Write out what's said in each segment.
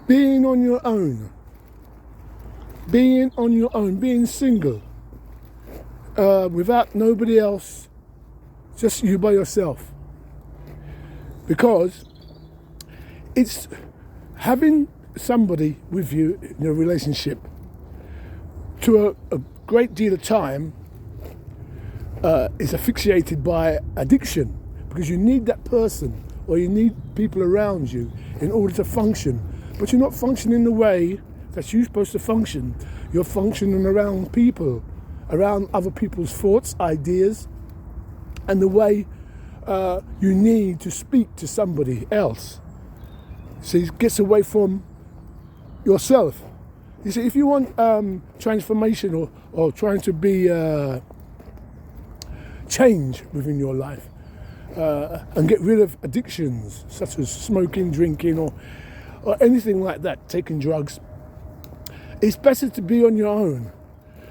being on your own, being single, without nobody else, just you by yourself. Because it's having somebody with you in a relationship to a great deal of time is asphyxiated by addiction, because you need that person or you need people around you in order to function. But you're not functioning the way that you're supposed to function. You're functioning around people, around other people's thoughts, ideas, and the way you need to speak to somebody else. So it gets away from yourself. You see, if you want transformation or trying to be change within your life and get rid of addictions such as smoking, drinking, or anything like that, taking drugs, it's better to be on your own,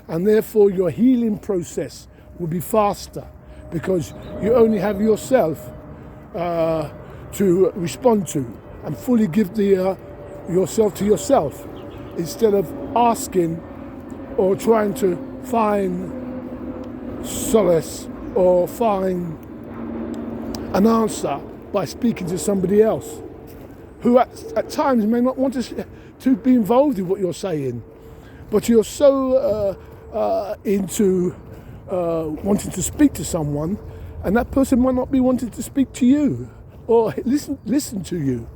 and therefore your healing process will be faster because you only have yourself to respond to and fully give yourself to yourself, instead of asking or trying to find solace or find an answer by speaking to somebody else who at times may not want to be involved in what you're saying, but you're so into wanting to speak to someone, and that person might not be wanting to speak to you or listen to you.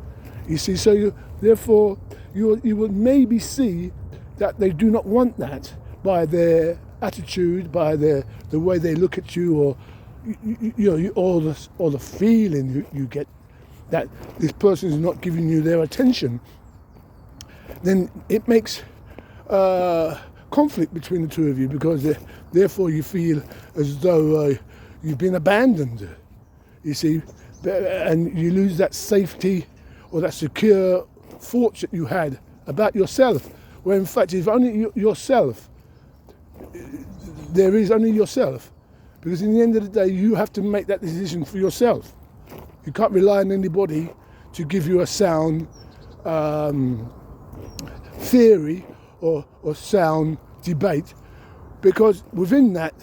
You see, so therefore you will maybe see that they do not want that by their attitude, by the way they look at you, or or the feeling you get that this person is not giving you their attention. Then it makes conflict between the two of you, because therefore you feel as though you've been abandoned. You see, and you lose that safety or that secure thoughts that you had about yourself, where in fact if only yourself, there is only yourself, because in the end of the day you have to make that decision for yourself. You can't rely on anybody to give you a sound theory or sound debate, because within that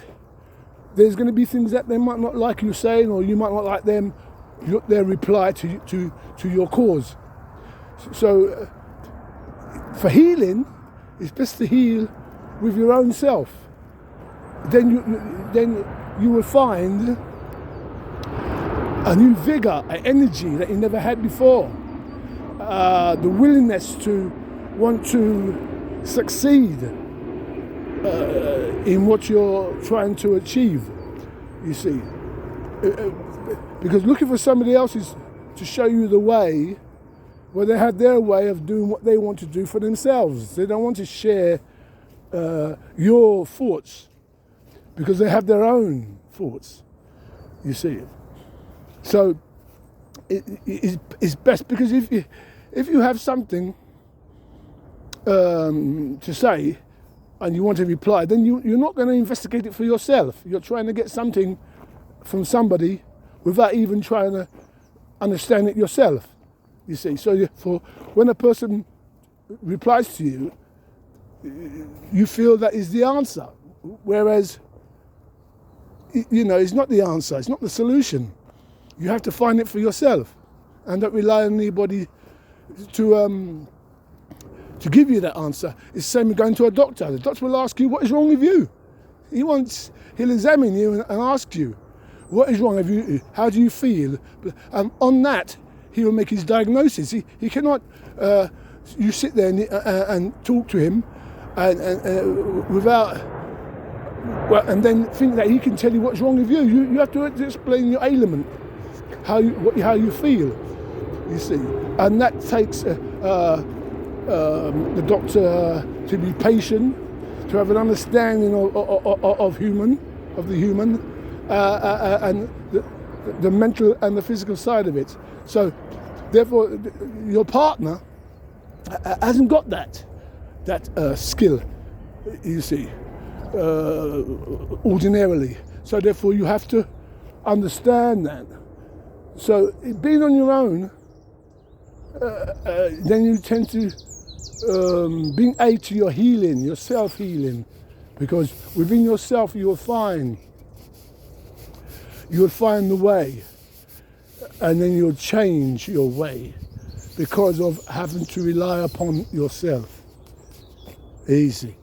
there's going to be things that they might not like you saying, or you might not like their reply to your cause. So for healing, it's best to heal with your own self. Then you will find a new vigor, an energy that you never had before. The willingness to want to succeed in what you're trying to achieve, you see. Because looking for somebody else's to show you the way, well, they have their way of doing what they want to do for themselves. They don't want to share your thoughts, because they have their own thoughts, you see. So it's best, because if you have something to say and you want to reply, then you're not going to investigate it for yourself. You're trying to get something from somebody without even trying to understand it yourself, you see. So when a person replies to you, you feel that is the answer, whereas it's not the answer, it's not the solution. You have to find it for yourself, and don't rely on anybody to give you that answer. It's the same as going to a doctor. The doctor will ask you, what is wrong with you? He'll examine you and ask you, what is wrong with you? How do you feel? And on that, he will make his diagnosis. He cannot, you sit there and talk to him and without, and then think that he can tell you what's wrong with you. You have to explain your ailment, how you feel, you see. And that takes the doctor to be patient, to have an understanding of the human, and the mental and the physical side of it. So therefore your partner hasn't got that skill, you see, ordinarily. So therefore you have to understand that. So being on your own then you tend to bring aid to your healing, your self-healing, because within yourself you'll find the way, and then you'll change your way because of having to rely upon yourself. Easy.